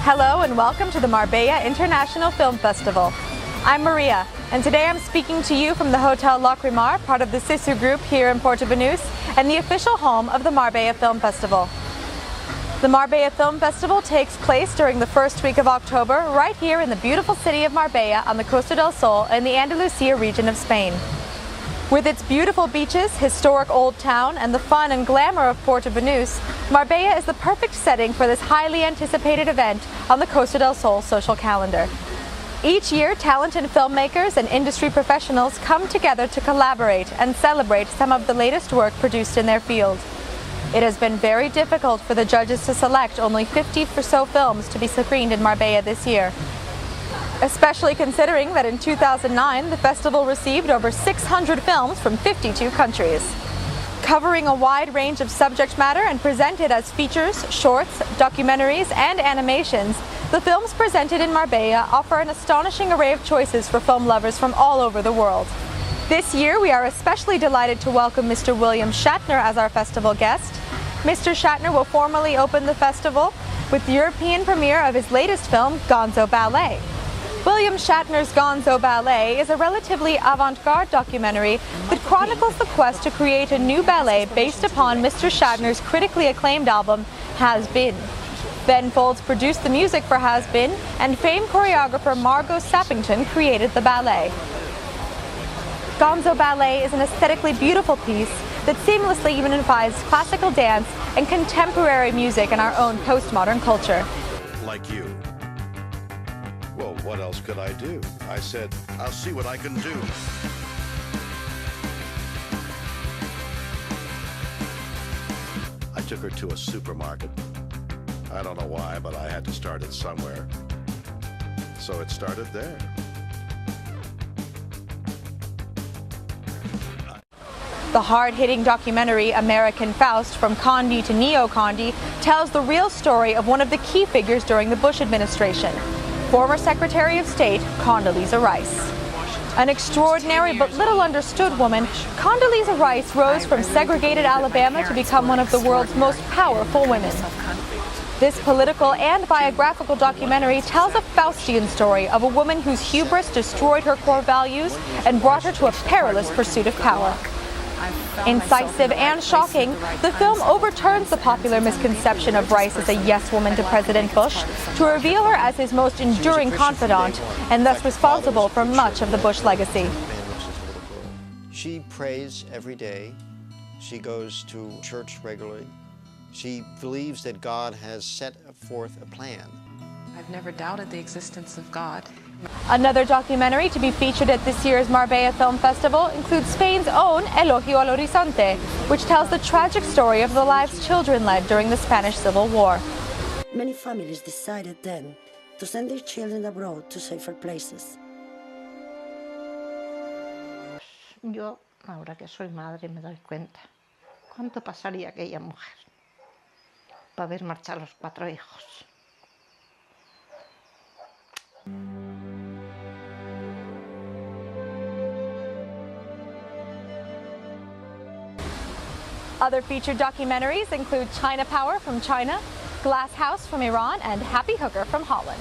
Hello and welcome to the Marbella International Film Festival. I'm Maria, and today I'm speaking to you from the Hotel Locrimar, part of the Sisu Group here in Porto Banús, and the official home of the Marbella Film Festival. The Marbella Film Festival takes place during the first week of October, right here in the beautiful city of Marbella on the Costa del Sol in the Andalusia region of Spain. With its beautiful beaches, historic old town, and the fun and glamour of Porto Banús, Marbella is the perfect setting for this highly anticipated event on the Costa del Sol social calendar. Each year, talented filmmakers and industry professionals come together to collaborate and celebrate some of the latest work produced in their field. It has been very difficult for the judges to select only 50 or so films to be screened in Marbella this year, especially considering that in 2009 the festival received over 600 films from 52 countries. Covering a wide range of subject matter and presented as features, shorts, documentaries, and animations, the films presented in Marbella offer an astonishing array of choices for film lovers from all over the world. This year we are especially delighted to welcome Mr. William Shatner as our festival guest. Mr. Shatner will formally open the festival with the European premiere of his latest film, Gonzo Ballet. William Shatner's Gonzo Ballet is a relatively avant-garde documentary that chronicles the quest to create a new ballet based upon Mr. Shatner's critically acclaimed album, Has Been. Ben Folds produced the music for Has Been, and famed choreographer Margot Sappington created the ballet. Gonzo Ballet is an aesthetically beautiful piece that seamlessly unifies classical dance and contemporary music in our own postmodern culture. Like you. Well, what else could I do? I said, I'll see what I can do. I took her to a supermarket. I don't know why, but I had to start it somewhere. So it started there. The hard-hitting documentary American Faust, From Condi to Neo-Condi, tells the real story of one of the key figures during the Bush administration, former Secretary of State Condoleezza Rice. An extraordinary but little understood woman, Condoleezza Rice rose from segregated Alabama to become one of the world's most powerful women. This political and biographical documentary tells a Faustian story of a woman whose hubris destroyed her core values and brought her to a perilous pursuit of power. Incisive and shocking, the film overturns the popular misconception of Rice as a yes woman to President Bush to reveal her as his most enduring confidant and thus responsible for much of the Bush legacy. She prays every day. She goes to church regularly. She believes that God has set forth a plan. I've never doubted the existence of God. Another documentary to be featured at this year's Marbella Film Festival includes Spain's own Elogio al Horizonte, which tells the tragic story of the lives children led during the Spanish Civil War. Many families decided then to send their children abroad to safer places. Yo, ahora que soy madre, me doy cuenta cuánto pasaría aquella mujer para ver marchar los 4 hijos. Other featured documentaries include China Power from China, Glass House from Iran, and Happy Hooker from Holland.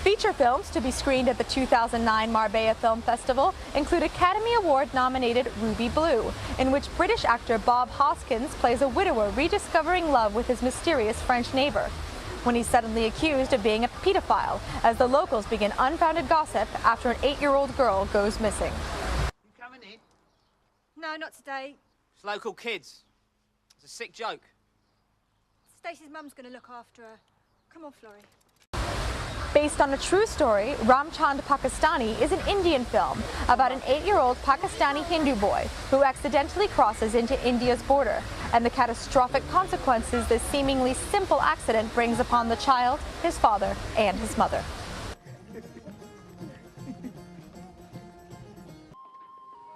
Feature films to be screened at the 2009 Marbella Film Festival include Academy Award-nominated Ruby Blue, in which British actor Bob Hoskins plays a widower rediscovering love with his mysterious French neighbor, when he's suddenly accused of being a pedophile, as the locals begin unfounded gossip after an 8-year-old girl goes missing. You coming in? No, not today. It's local kids. It's a sick joke. Stacey's mum's going to look after her. Come on, Florrie. Based on a true story, Ramchand Pakistani is an Indian film about an 8-year-old Pakistani Hindu boy who accidentally crosses into India's border and the catastrophic consequences this seemingly simple accident brings upon the child, his father, and his mother.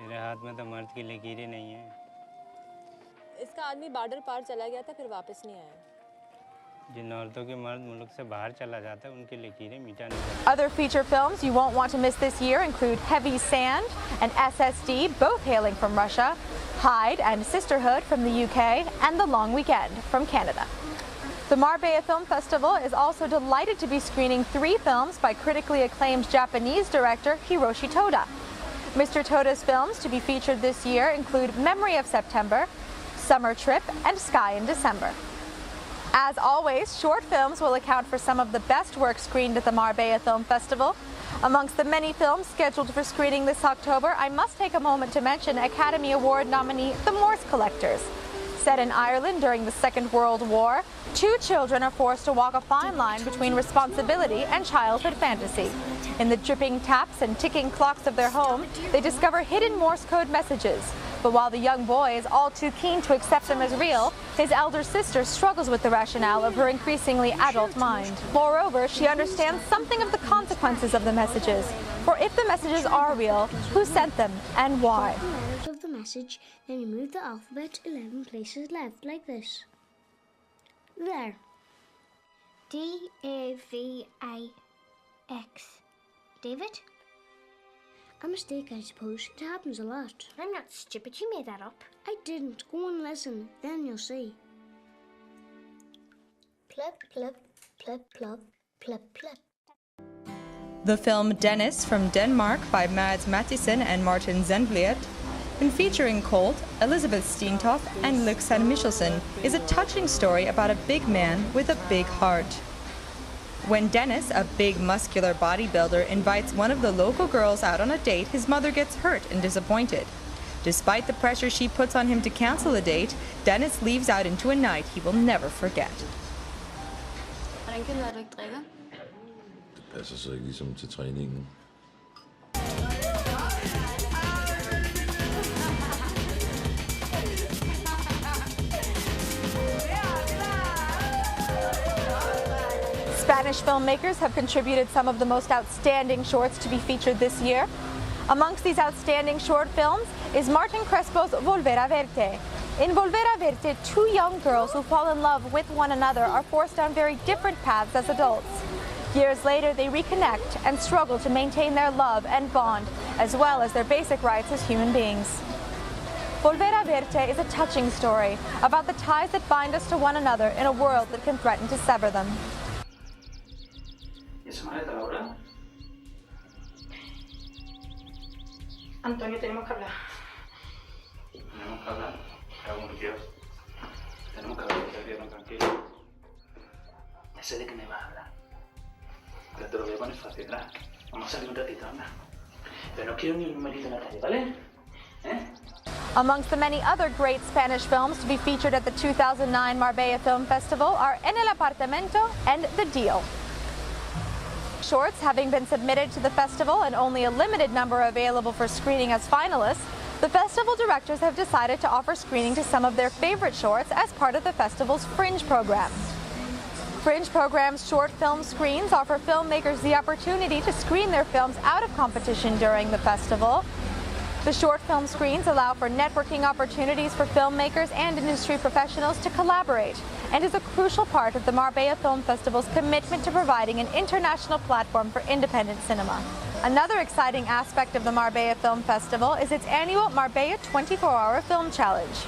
तेरे हाथ में तो मर्द की लकीरें नहीं हैं। इसका आदमी बॉर्डर पार चला गया था फिर वापस नहीं आया। जिन औरतों के मर्द मुल्क से बाहर चला जाता है उनकी लकीरें मिटा नहीं सकती। Other feature films you won't want to miss this year include Heavy Sand and SSD, both hailing from Russia, Hyde and Sisterhood from the UK, and The Long Weekend from Canada. The Marbella Film Festival is also delighted to be screening 3 films by critically acclaimed Japanese director Hiroshi Toda. Mr. Toda's films to be featured this year include Memory of September, Summer Trip, and Sky in December. As always, short films will account for some of the best work screened at the Marbella Film Festival. Amongst the many films scheduled for screening this October, I must take a moment to mention Academy Award nominee The Morse Collectors. Set in Ireland during the Second World War, 2 children are forced to walk a fine line between responsibility and childhood fantasy. In the dripping taps and ticking clocks of their home, they discover hidden Morse code messages. But while the young boy is all too keen to accept them as real, his elder sister struggles with the rationale of her increasingly adult mind. Moreover, she understands something of the consequences of the messages. For if the messages are real, who sent them and why? The letters of the message, then you move the alphabet 11 places left, like this. There. D-A-V-I-X. David? A mistake, I suppose. It happens a lot. I'm not stupid. You made that up. I didn't. Go and listen. Then you'll see. Plip, plip, plip, plop, plip, plip. The film Dennis from Denmark by Mads Matthiessen and Martin Zandvliet, and featuring Colt, Elizabeth Steentoft, and Luxan Michelsen, is a touching story about a big man with a big heart. When Dennis, a big muscular bodybuilder, invites one of the local girls out on a date, his mother gets hurt and disappointed. Despite the pressure she puts on him to cancel the date, Dennis leaves out into a night he will never forget. Hvordan kan det være, du ikke drikker? Det passer så ikke ligesom til træningen. Spanish filmmakers have contributed some of the most outstanding shorts to be featured this year. Amongst these outstanding short films is Martin Crespo's Volver a Verte. In Volver a Verte, 2 young girls who fall in love with one another are forced down very different paths as adults. Years later, they reconnect and struggle to maintain their love and bond, as well as their basic rights as human beings. Volver a Verte is a touching story about the ties that bind us to one another in a world that can threaten to sever them. Antonio, tenemos que hablar. Tenemos que hablar. Hago un Dios. Tenemos que hablar, quedarnos tranquilos. Ya sé de qué me vas a hablar. Pero te lo voy a poner fácil, ¿verdad? Vamos a salir un ratito, anda. Pero no quiero ni un numerito en la calle, ¿vale? Amongst the many other great Spanish films to be featured at the 2009 Marbella Film Festival are En el Apartamento and The Deal. Shorts having been submitted to the festival and only a limited number available for screening as finalists, the festival directors have decided to offer screening to some of their favorite shorts as part of the festival's Fringe program. Fringe program's short film screens offer filmmakers the opportunity to screen their films out of competition during the festival. The short film screens allow for networking opportunities for filmmakers and industry professionals to collaborate, and is a crucial part of the Marbella Film Festival's commitment to providing an international platform for independent cinema. Another exciting aspect of the Marbella Film Festival is its annual Marbella 24-hour Film Challenge.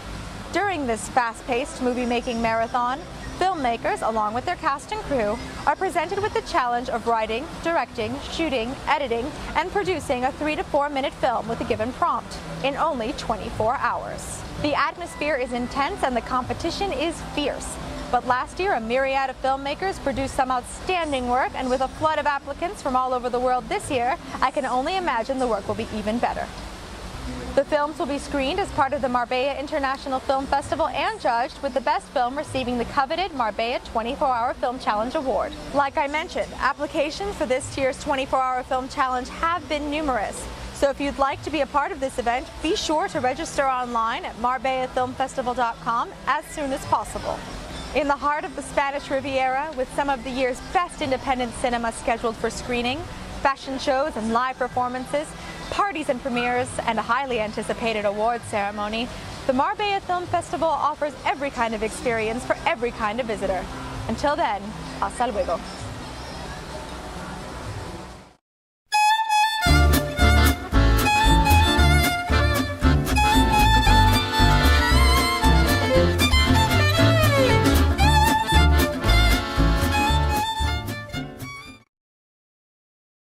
During this fast-paced movie-making marathon, filmmakers, along with their cast and crew, are presented with the challenge of writing, directing, shooting, editing, and producing a 3 to 4 minute film with a given prompt in only 24 hours. The atmosphere is intense and the competition is fierce. But last year, a myriad of filmmakers produced some outstanding work, and with a flood of applicants from all over the world this year, I can only imagine the work will be even better. The films will be screened as part of the Marbella International Film Festival and judged, with the best film receiving the coveted Marbella 24-Hour Film Challenge Award. Like I mentioned, applications for this year's 24-Hour Film Challenge have been numerous. So if you'd like to be a part of this event, be sure to register online at marbellafilmfestival.com as soon as possible. In the heart of the Spanish Riviera, with some of the year's best independent cinema scheduled for screening, fashion shows and live performances, parties and premieres, and a highly anticipated awards ceremony, the Marbella Film Festival offers every kind of experience for every kind of visitor. Until then, hasta luego.